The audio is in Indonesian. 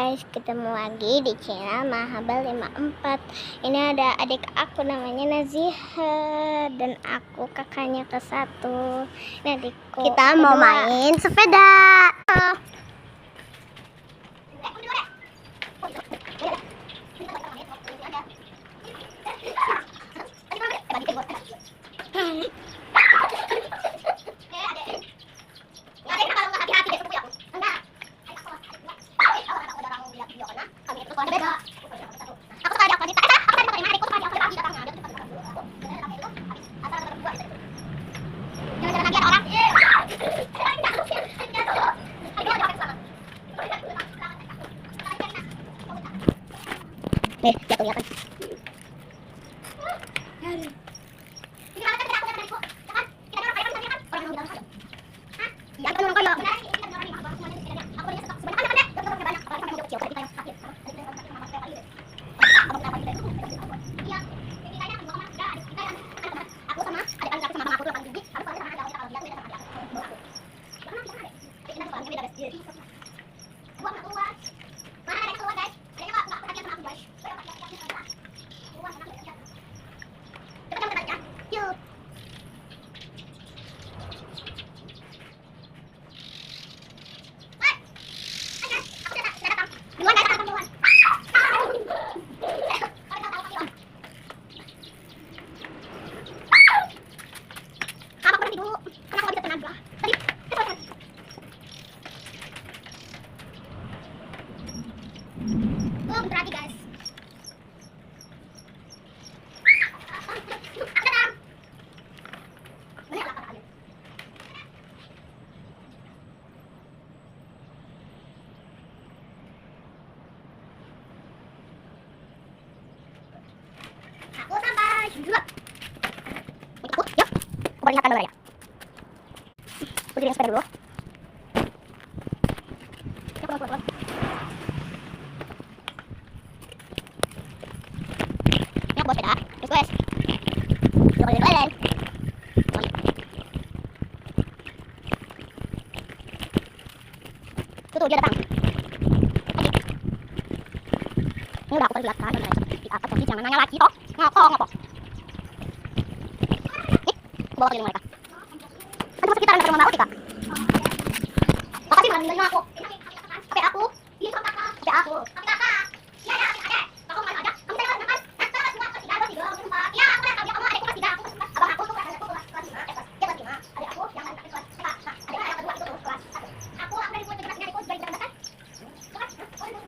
guys, ketemu lagi di channel Mahabal 54. Ini ada adik aku namanya Naziha dan aku kakaknya ke satu. Ini adikku. Kita mau main sepeda. Nih, lihat. Berarti guys. Aku sampai juga. Aku, yuk. Aku peringatkan dulu ya. Aku jadi sepeda dulu. Pulang. Ini aku bawa sepeda. Guys. Jalan. Tuh dia datang. Ini udah aku perlihatkan dan di atas, jadi jangan nanya lagi toh. Ngapa? Nih, bawa keliling mereka. Kan sekitaran ke rumah Mbak Uti, Kak. Makasih malah ninggalin aku. HP aku. HP aku.